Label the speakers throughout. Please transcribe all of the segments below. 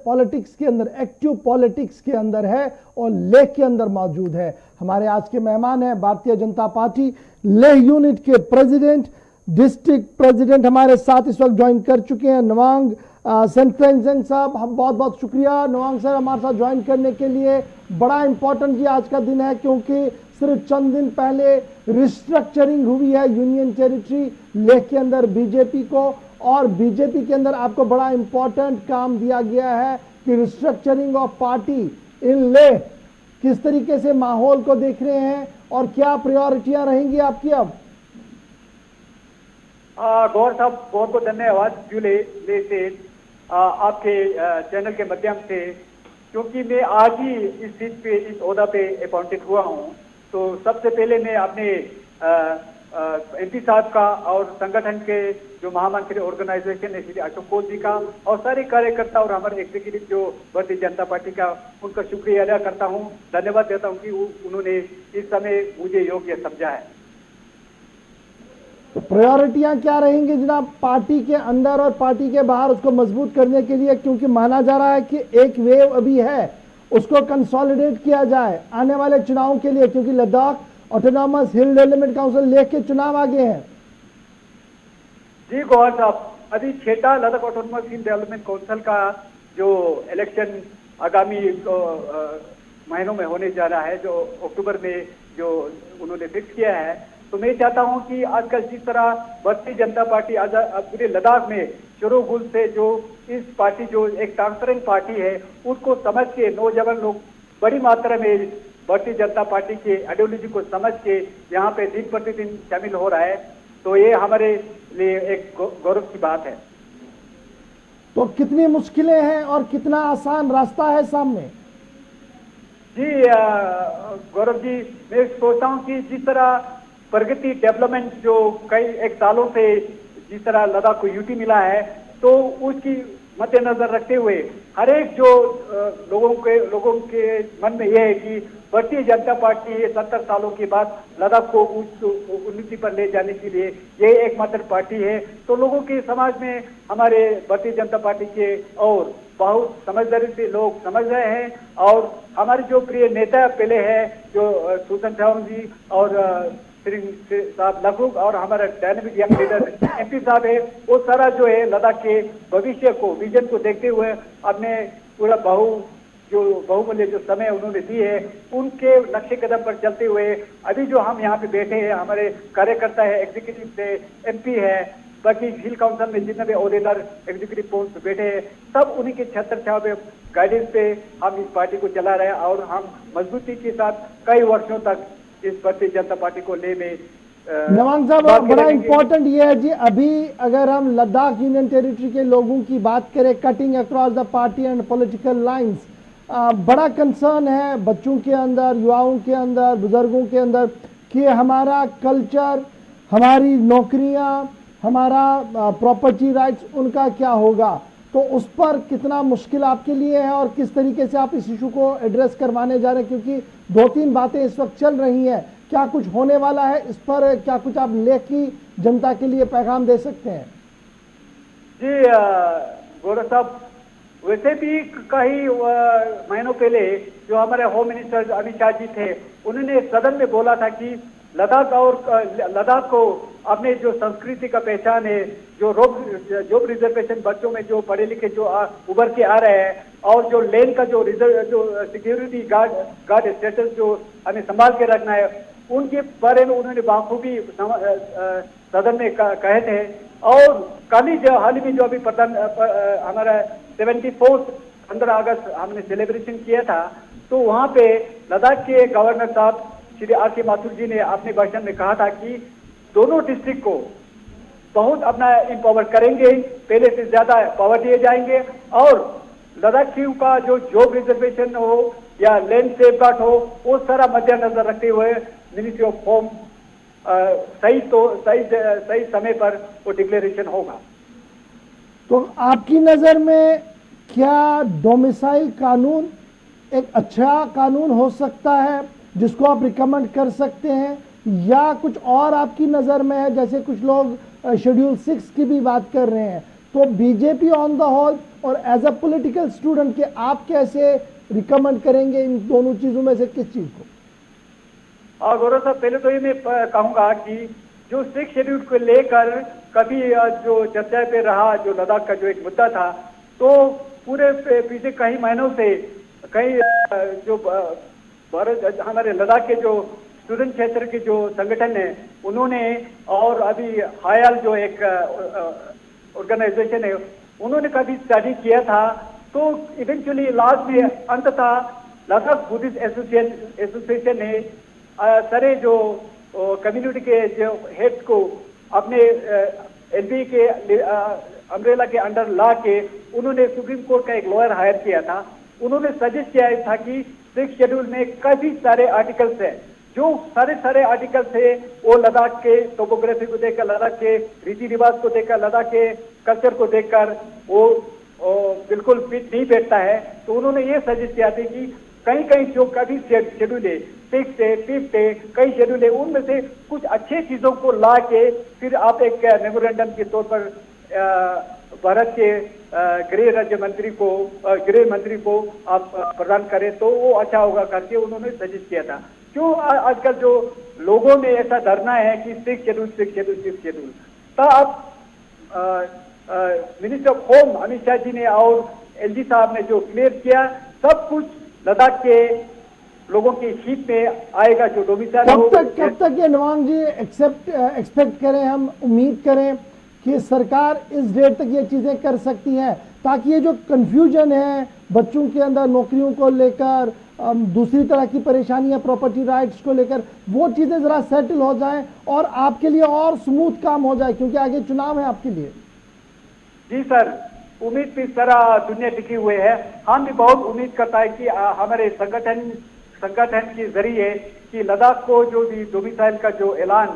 Speaker 1: Politics के अंदर, active politics के अंदर है और लेह के अंदर मौजूद है। हमारे आज के मेहमान हैं भारतीय जनता पार्टी लेह यूनिट के प्रेसिडेंट, डिस्ट्रिक्ट प्रेसिडेंट हमारे साथ इस वक्त ज्वाइन कर चुके हैं नवांग सेंट्रेंजन साहब। हम बहुत बहुत शुक्रिया नवांग सर हमारे साथ ज्वाइन करने के लिए। बड़ा इंपॉर्टेंट ये आज का दिन है क्योंकि सिर्फ चंद दिन पहले रिस्ट्रक्चरिंग हुई है यूनियन टेरिटरी लेह के अंदर बीजेपी को, और बीजेपी के अंदर आपको बड़ा इंपॉर्टेंट काम दिया गया है कि रिस्ट्रक्चरिंग ऑफ पार्टी इन लेह। किस तरीके से माहौल को देख रहे हैं और क्या प्रायोरिटियां रहेंगी आपकी अब?
Speaker 2: गौर साहब बहुत बहुत धन्यवाद जुले से आपके चैनल के माध्यम से, क्योंकि मैं आज ही इस सीट पे, इस ओहदा पे अपॉइंटेड हुआ हूँ। तो सबसे पहले मैं अपने एमपी साहब का और संगठन के जो महामंत्री ऑर्गेनाइजेशन है श्री अशोक कोल जी का और सारे कार्यकर्ता और हमारे एग्जीक्यूटिव जो भारतीय जनता पार्टी का, उनका शुक्रिया अदा करता हूँ, धन्यवाद देता हूँ कि उन्होंने इस समय मुझे योग्य समझा है।
Speaker 1: तो प्रायोरिटियां क्या रहेंगी जनाब पार्टी के अंदर और पार्टी के बाहर उसको मजबूत करने के लिए, क्योंकि माना जा रहा है कि एक वेव अभी है, उसको कंसोलिडेट किया जाए आने वाले चुनाव के लिए, क्योंकि लद्दाख ऑटोनॉमस हिल डेवलपमेंट काउंसिल लेह के चुनाव आगे हैं।
Speaker 2: जी गौर साहब, अभी छठा लद्दाख ऑटोनॉमस हिल डेवलपमेंट काउंसिल का जो इलेक्शन आगामी महीनों में होने जा रहा है, जो अक्टूबर में जो उन्होंने फिक्स किया है। तो मैं चाहता हूं कि आजकल जिस तरह भारतीय जनता पार्टी पूरे लद्दाख में शुरू से जो इस पार्टी जो एक ट्रांसपेरेंट पार्टी है, उसको समझ के नौजवान लोग बड़ी मात्रा में भारतीय जनता पार्टी के आइडियोलॉजी को समझ के यहाँ पे दिन प्रतिदिन शामिल हो रहा है। तो ये हमारे लिए एक गौरव की बात है।
Speaker 1: तो कितनी मुश्किलें हैं और कितना आसान रास्ता है सामने?
Speaker 2: जी गौरव जी, मैं सोचता हूँ कि जिस तरह प्रगति डेवलपमेंट जो कई एक सालों से जिस तरह लद्दाख को यूटी मिला है, तो उसकी मद्देनजर रखते हुए हर एक जो लोगों के मन में यह है कि भारतीय जनता पार्टी 70 सालों के बाद लद्दाख को उस उन्नति पर ले जाने के लिए ये एकमात्र पार्टी है। तो लोगों के समाज में हमारे भारतीय जनता पार्टी के और बहुत समझदारी से लोग समझ रहे हैं, और हमारे जो प्रिय नेता पहले है जो सुदन साहब जी और श्री साहब लखुक और हमारा डायनेमिक यंग लीडर एमपी साहब है, वो सारा जो है लद्दाख के भविष्य को, विजन को देखते हुए अपने पूरा बहुमूल्य जो समय उन्होंने दी है, उनके नक्शे कदम पर चलते हुए अभी जो हम यहाँ पे बैठे हैं, हमारे कार्यकर्ता है, एग्जीक्यूटिव से एमपी है, बाकी हिल काउंसिल में जितने भी ओहदेदार एग्जीक्यूटिव पोस्ट पे बैठे हैं, सब उन्हीं के छत्र छाव पे गाइडेंस पे हम इस पार्टी को चला रहे हैं, और हम मजबूती के साथ कई वर्षों तक इस भारतीय जनता पार्टी को ले में।
Speaker 1: नवांग साहब, बड़ा इंपॉर्टेंट ये है जी, अभी अगर हम लद्दाख यूनियन टेरिटरी के लोगों की बात करें, cutting across the party and political lines, बड़ा कंसर्न है बच्चों के अंदर, युवाओं के अंदर, बुजुर्गों के अंदर कि हमारा कल्चर, हमारी नौकरियां, हमारा प्रॉपर्टी राइट्स, उनका क्या होगा। तो उस पर कितना मुश्किल आपके लिए है और किस तरीके से आप इस इशू को एड्रेस करवाने जा रहे हैं, क्योंकि 2-3 बातें इस वक्त चल रही हैं, क्या कुछ होने वाला है इस पर, क्या कुछ आप लेह की जनता के लिए पैगाम दे सकते हैं?
Speaker 2: जी गौरव साहब, वैसे भी कई महीनों पहले जो हमारे होम मिनिस्टर अमित शाह जी थे, उन्होंने सदन में बोला था कि लद्दाख को अपने जो संस्कृति का पहचान है, जो जॉब रिजर्वेशन बच्चों में जो पढ़े लिखे जो उभर के आ रहे हैं, और जो लेन का जो सिक्योरिटी गार्ड स्टेटस जो हमें संभाल के रखना है, उनके बारे में उन्होंने बाखूबी सदन में कहे थे। और हाल ही में जो अभी हमारा 74 15 अगस्त हमने सेलिब्रेशन किया था, तो वहाँ पे लद्दाख के गवर्नर साहब श्री आर.के. माथुर जी ने अपने भाषण में कहा था कि दोनों डिस्ट्रिक्ट को बहुत अपना एम्पावर करेंगे, पहले से ज्यादा पावर दिए जाएंगे, और लद्दाखियों का जो जॉब रिजर्वेशन हो या लैंड सेफगार्ड हो, वो सारा मद्देनजर रखते हुए मिनिस्ट्री ऑफ होम सही समय पर वो डिक्लेरेशन होगा।
Speaker 1: तो आपकी नजर में क्या डोमिसाइल कानून एक अच्छा कानून हो सकता है जिसको आप रिकमेंड कर सकते हैं, या कुछ और आपकी नज़र में है? जैसे कुछ लोग शेड्यूल 6 की भी बात कर रहे हैं, तो बीजेपी ऑन द होल और एज अ पॉलिटिकल स्टूडेंट के आप कैसे रिकमेंड करेंगे इन दोनों चीजों में से किस चीज को?
Speaker 2: गौरव साहब, पहले तो ये मैं कहूंगा कि जो 6 शेड्यूल को लेकर कभी जो चर्चा पे रहा, जो लद्दाख का जो एक मुद्दा था, तो पूरे पिछले कई महीनों से कई जो भारत हमारे लद्दाख के जो स्टूडेंट क्षेत्र के जो संगठन है उन्होंने, और अभी हायल जो एक ऑर्गेनाइजेशन है, उन्होंने कभी स्टडी किया था। तो इवेंचुअली लास्ट में अंततः लद्दाख बुद्धिस्ट एसोसिएशन ने सारे जो कम्युनिटी के जो हेड्स को अपने एलबी के अम्ब्रेला के अंडर ला के उन्होंने सुप्रीम कोर्ट का एक लॉयर हायर किया था। उन्होंने सजेस्ट किया था कि 6 शेड्यूल में काफी सारे आर्टिकल्स हैं, जो सारे आर्टिकल्स है वो लद्दाख के टोपोग्राफी को देखकर, लद्दाख के रीति रिवाज को देखकर, लद्दाख के कल्चर को देखकर वो बिल्कुल फिट नहीं बैठता है। तो उन्होंने ये सजेस्ट किया था कि कहीं जो काफी शेड्यूल है, 6th है, 5th है, कई शेड्यूल है, उनमें से कुछ अच्छे चीजों को ला के फिर आप एक मेमोरेंडम के तौर पर भारत के गृह राज्य मंत्री को, गृह मंत्री को आप प्रदान करें तो वो अच्छा होगा करके उन्होंने सजेस्ट किया था। क्यों आजकल जो लोगों में ऐसा डरना है कि 6 शेड्यूल, तो आप minister of home Amit Shah ji ने और एलजी साहब ने जो क्लियर किया, सब कुछ लद्दाख के लोगों के हित में आएगा। जो डोमिसाइल
Speaker 1: कब तक ये नवांग जी एक्सपेक्ट करें, हम उम्मीद करें कि सरकार इस डेट तक ये चीजें कर सकती है, ताकि ये जो कंफ्यूजन है बच्चों के अंदर नौकरियों को लेकर, दूसरी तरह की परेशानियां प्रॉपर्टी राइट्स को लेकर, वो चीजें जरा सेटल हो जाएं और आपके लिए और स्मूथ काम हो जाए, क्योंकि आगे चुनाव है आपके लिए।
Speaker 2: जी सर, उम्मीद भी सारा दुनिया टिकी हुई है। हम भी बहुत उम्मीद करता है कि हमारे संगठन के जरिए कि लद्दाख को जो भी डोमिसाइल का जो ऐलान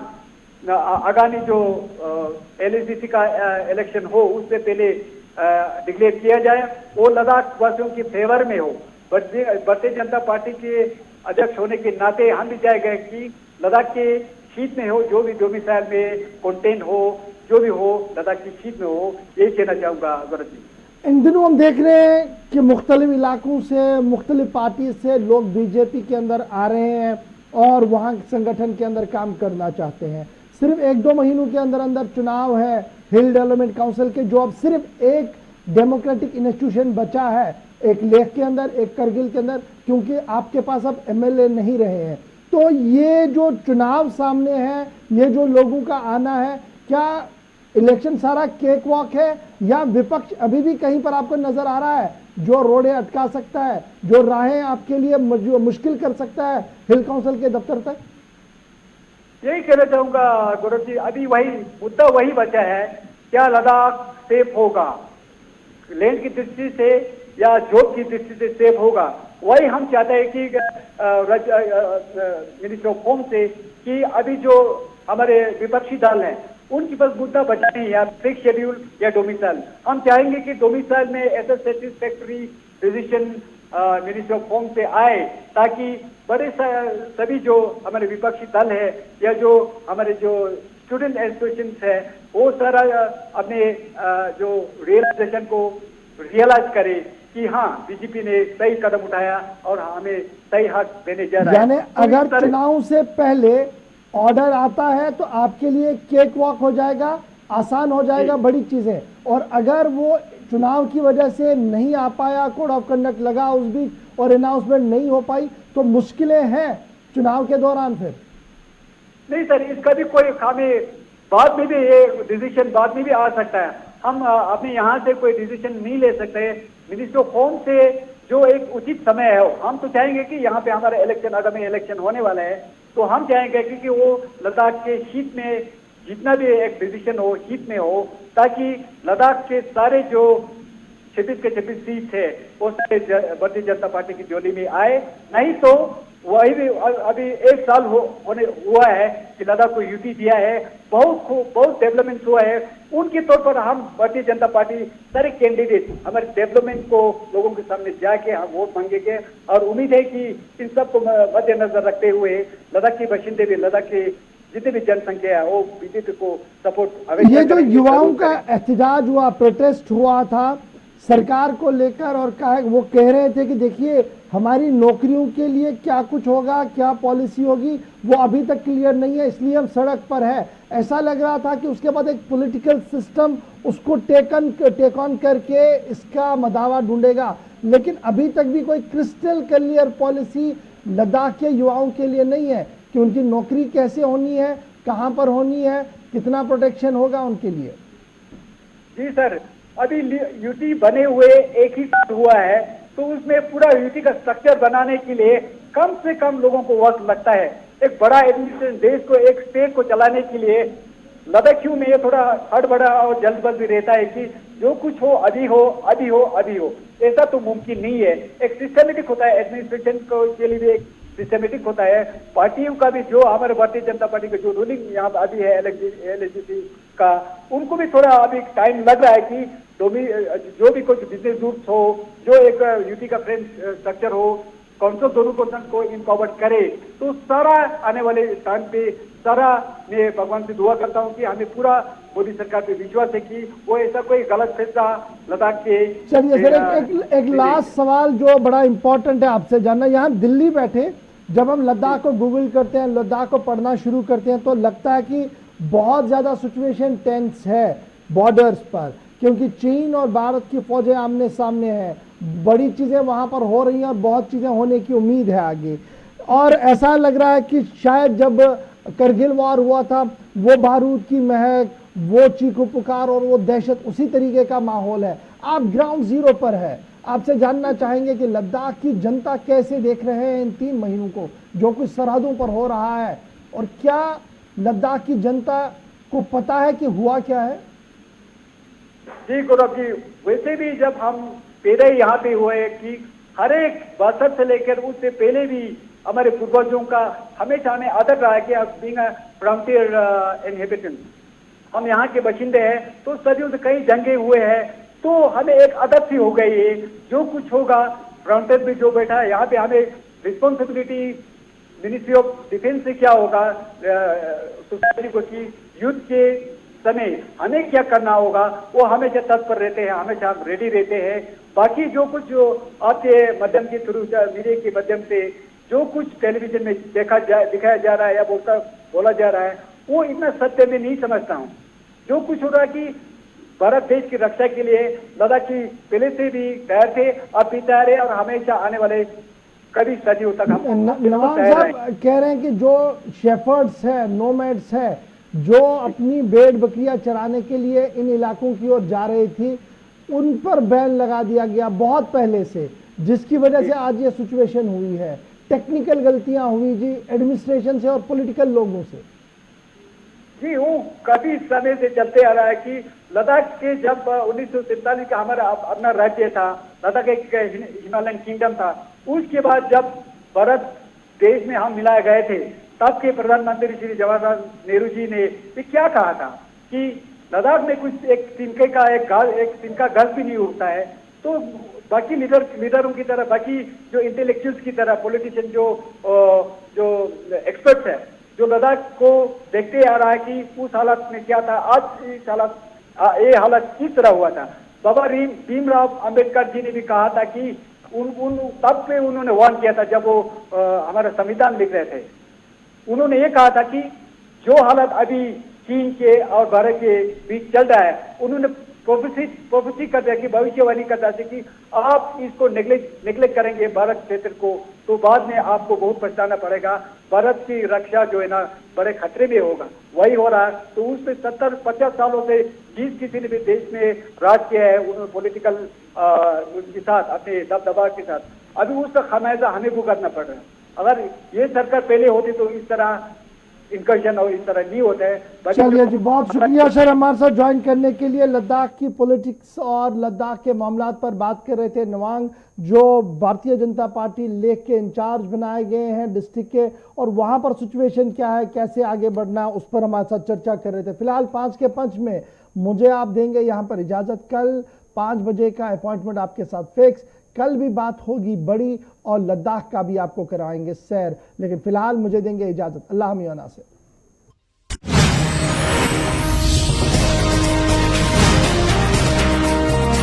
Speaker 2: आगामी जो एलएसीसी का इलेक्शन हो उससे पहले डिक्लेयर किया जाए, वो लद्दाख वासियों के फेवर में हो। भारतीय जनता पार्टी के अध्यक्ष होने के नाते हम भी चाहेंगे कि लद्दाख के हित में हो, जो भी डोमिसाइल में कंटेंट हो, जो भी हो लद्दाख की हित में हो, यही कहना चाहूंगा गौरव जी।
Speaker 1: इन दिनों हम देख रहे हैं कि मुख्तलिफ इलाकों से, मुख्तलिफ पार्टी से लोग बीजेपी के अंदर आ रहे हैं और वहाँ संगठन के अंदर काम करना चाहते हैं। सिर्फ 1-2 महीनों के अंदर अंदर चुनाव है हिल डेवलपमेंट काउंसिल के, जो अब सिर्फ एक डेमोक्रेटिक इंस्टीट्यूशन बचा है, एक लेह के अंदर, एक करगिल के अंदर, क्योंकि आपके पास अब एमएलए नहीं रहे हैं। तो ये जो चुनाव सामने है, ये जो लोगों का आना है, क्या इलेक्शन सारा केक वॉक है या विपक्ष अभी भी कहीं पर आपको नजर आ रहा है जो रोड़े अटका सकता है, जो राहें आपके लिए मुश्किल कर सकता है हिल काउंसिल के दफ्तर तक?
Speaker 2: यही कहना चाहूंगा गौरव जी, अभी वही मुद्दा वही बचा है, क्या लद्दाख सेफ होगा, लैंड की दृष्टि से या जॉब की दृष्टि से सेफ होगा। वही हम चाहते हैं कि मिनिस्टर ऑफ होम से कि अभी जो हमारे विपक्षी दल हैं उनकी बस मुद्दा बचा नहीं, या 6 शेड्यूल या डोमिसाइल। हम चाहेंगे कि डोमिसाइल में ऐसा satisfactory decision minister of home से आए, ताकि बड़े सभी जो हमारे विपक्षी दल है या जो हमारे जो स्टूडेंट एसोसिएशन है वो सारा अपने जो रियलाइजेशन को रियलाइज करे कि हाँ बीजेपी ने सही कदम उठाया और हमें सही हक देने जा रहा है।
Speaker 1: यानी अगर चुनाव से पहले ऑर्डर आता है तो आपके लिए केक वॉक हो जाएगा, आसान हो जाएगा बड़ी चीजें, और अगर वो चुनाव की वजह से नहीं आ पाया, कोड ऑफ कंडक्ट लगा उस बीच और अनाउंसमेंट नहीं हो पाई, तो मुश्किलें हैं चुनाव के दौरान। फिर
Speaker 2: नहीं सर, इसका भी कोई हमें बाद में भी ये डिसीजन बाद में भी आ सकता है। हम अपने यहाँ से कोई डिसीजन नहीं ले सकते। मिनिस्टर ऑफ होम से जो एक उचित समय है, हम तो चाहेंगे कि यहाँ पे हमारा इलेक्शन, आगामी इलेक्शन होने वाला है, तो हम चाहेंगे कि वो लद्दाख के हित में जितना भी एक डिसीजन हो हित में हो, ताकि लद्दाख के सारे जो 26 के 26 सीट है वो सारे भारतीय जनता पार्टी की झोली में आए। नहीं तो वही भी अभी 1 साल होने हुआ है कि लद्दाख को यूटी दिया है, बहुत डेवलपमेंट हुआ है। उनके तौर पर हम भारतीय जनता पार्टी सारे कैंडिडेट हमारे डेवलपमेंट को लोगों के सामने जाके हम वोट मांगेंगे, और उम्मीद है कि इन सब को मद्देनजर रखते हुए लद्दाख के बाशिंदे भी, लद्दाख के जितनी भी जनसंख्या है वो बीजेपी को सपोर्ट
Speaker 1: ये जो युवाओं का एहतजाज हुआ, प्रोटेस्ट हुआ था सरकार को लेकर, और वो कह रहे थे कि देखिए हमारी नौकरियों के लिए क्या कुछ होगा, क्या पॉलिसी होगी, वो अभी तक क्लियर नहीं है, इसलिए हम सड़क पर है। ऐसा लग रहा था कि उसके बाद एक पॉलिटिकल सिस्टम उसको टेक ऑन करके इसका मदावा ढूंढेगा, लेकिन अभी तक भी कोई क्रिस्टल क्लियर पॉलिसी लद्दाख के युवाओं के लिए नहीं है कि उनकी नौकरी कैसे होनी है, कहां पर होनी है, कितना प्रोटेक्शन होगा उनके लिए।
Speaker 2: जी सर, अभी यूटी बने हुए एक ही साल हुआ है, तो उसमें पूरा यूटी का स्ट्रक्चर बनाने के लिए कम से कम लोगों को वक्त लगता है। एक बड़ा एडमिनिस्ट्रेशन देश को, एक स्टेट को चलाने के लिए लद्दाखियों में ये थोड़ा हड़बड़ा और जल्दबाजी रहता है कि जो कुछ हो अभी हो, अभी हो, अभी हो। ऐसा तो मुमकिन नहीं है। एक सिस्टमेटिक होता है एडमिनिस्ट्रेशन को के लिए भी, एक सिस्टमेटिक होता है। पार्टियों का भी, जो हमारे भारतीय जनता पार्टी का जो रूलिंग यहाँ पर अभी है एलएसजी का, उनको भी थोड़ा अभी टाइम लग रहा है कि जो भी कुछ बिजनेस ग्रुप्स हो, जो एक यूटी का फ्रेंड स्ट्रक्चर हो, काउंसिल दोनों को इनकॉर्पोरेट करे, तो सारा आने वाले टाइम पे सारा मैं भगवान से दुआ करता हूँ कि हमें पूरा मोदी सरकार पे विश्वास है कि वो ऐसा कोई गलत फैसला लद्दाख के।
Speaker 1: चलिए सर, एक लास्ट सवाल जो बड़ा इंपॉर्टेंट है आपसे जानना। यहाँ दिल्ली बैठे जब हम लद्दाख को गूगल करते हैं, लद्दाख को पढ़ना शुरू करते हैं, तो लगता है कि बहुत ज्यादा सिचुएशन टेंस है बॉर्डर्स पर, क्योंकि चीन और भारत की फौजें आमने सामने हैं, बड़ी चीजें वहां पर हो रही हैं और बहुत चीजें होने की उम्मीद है आगे। और ऐसा लग रहा है कि शायद जब करगिल वॉर हुआ था, वो बारूद की महक, वो चीखो पुकार और वो दहशत, उसी तरीके का माहौल है। आप ग्राउंड जीरो पर है, आपसे जानना चाहेंगे कि लद्दाख की जनता कैसे देख रहे हैं इन 3 महीनों को, जो कुछ सरहदों पर हो रहा है, और क्या लद्दाख की जनता को पता है कि हुआ क्या है?
Speaker 2: जी गौरव जी, वैसे भी जब हम पहले यहाँ पे हुए कि हर एक बरसत से लेकर उससे पहले भी हमारे पूर्वजों का हमेशा हमें आदत रहा है कि बीइंग अ फ्रंटियर इनहेबिटेंट, हम यहाँ के बशिंदे हैं, तो सदियों से कई जंगे हुए हैं, तो हमें एक आदत सी हो गई है, जो कुछ होगा फ्रंटियर पे जो बैठा है यहाँ पे, हमें रिस्पॉन्सिबिलिटी मिनिस्ट्री ऑफ डिफेंस से क्या होगा, सोसाइटी को कि युद्ध के समय हमें क्या करना होगा, वो हमेशा तत्पर रहते हैं, हमेशा हम रेडी रहते हैं। बाकी जो कुछ जो आपके माध्यम के थ्रू, मीडिया के माध्यम से जो कुछ टेलीविजन में दिखाया जा रहा है या बोला जा रहा है, वो इतना सत्य में नहीं समझता हूँ। जो कुछ हो रहा है कि भारत देश की रक्षा के लिए लद्दाखी पहले से भी तैयार थे, अब भी तैयार है, और हमेशा आने वाले कभी सदियों तक हम
Speaker 1: नवाब साहब कह रहे हैं कि जो शेफर्ड्स है, नोमैड्स है, जो अपनी भेड़ बकरियां चराने के लिए इन इलाकों की ओर जा रही थी, उन पर बैन लगा दिया गया बहुत पहले से, जिसकी वजह से आज ये सिचुएशन हुई है। टेक्निकल गलतियां हुई जी, एडमिनिस्ट्रेशन से और पॉलिटिकल लोगों से।
Speaker 2: जी, वो काफी समय से चलते आ रहा है कि लद्दाख के जब 1947 का हमारा अपना राज्य था, लद्दाख एक हिमालयन किंगडम था, उसके बाद जब भारत देश में हम मिलाए गए थे, तब के प्रधानमंत्री श्री जवाहरलाल नेहरू जी ने ये क्या कहा था कि लद्दाख में कुछ एक तिनका घास भी नहीं उगता है, तो बाकी लीडरों की तरह, बाकी जो इंटेलेक्चुअल्स की तरह, पॉलिटिशियन जो एक्सपर्ट्स है, जो लद्दाख को देखते आ रहा है कि उस हालत में क्या था, आज ये हालत किस तरह हुआ था। बाबा भीमराव अंबेडकर जी ने भी कहा था कि तब पे उन्होंने वार्न किया था जब वो हमारा संविधान लिख रहे थे। उन्होंने ये कहा था कि जो हालत अभी चीन के और भारत के बीच चल रहा है, उन्होंने प्रोफेसी कर दिया कि भविष्यवाणी करता है कि आप इसको नेग्लेक्ट करेंगे भारत क्षेत्र को, तो बाद में आपको बहुत पछताना पड़ेगा, भारत की रक्षा जो है ना बड़े खतरे में होगा। वही हो रहा है। तो उसमें 70-50 सालों से जिस किसी ने भी देश में राज किया है, उन्होंने पॉलिटिकल के साथ, अपने दबदबा के साथ, अभी उसका खामियाजा हमें भुगतना पड़ रहा है। अगर ये सरकार पहले होती तो इस तरह इंकर्जन और इस तरह नहीं होता है।
Speaker 1: चलिए जी, बहुत शुक्रिया सर हमारे साथ ज्वाइन करने के लिए। लद्दाख की पॉलिटिक्स और लद्दाख के मामलात पर बात कर रहे थे नवांग, जो भारतीय जनता पार्टी लेह के इंचार्ज बनाए गए हैं डिस्ट्रिक्ट के, और वहां पर सिचुएशन क्या है, कैसे आगे बढ़ना है, उस पर हमारे साथ चर्चा कर रहे थे। फिलहाल 5 के पंच में मुझे आप देंगे यहाँ पर इजाजत। कल 5 बजे का अपॉइंटमेंट आपके साथ फिक्स। कल भी बात होगी बड़ी और लद्दाख का भी आपको कराएंगे सैर, लेकिन फिलहाल मुझे देंगे इजाजत। अल्लाह मियां से।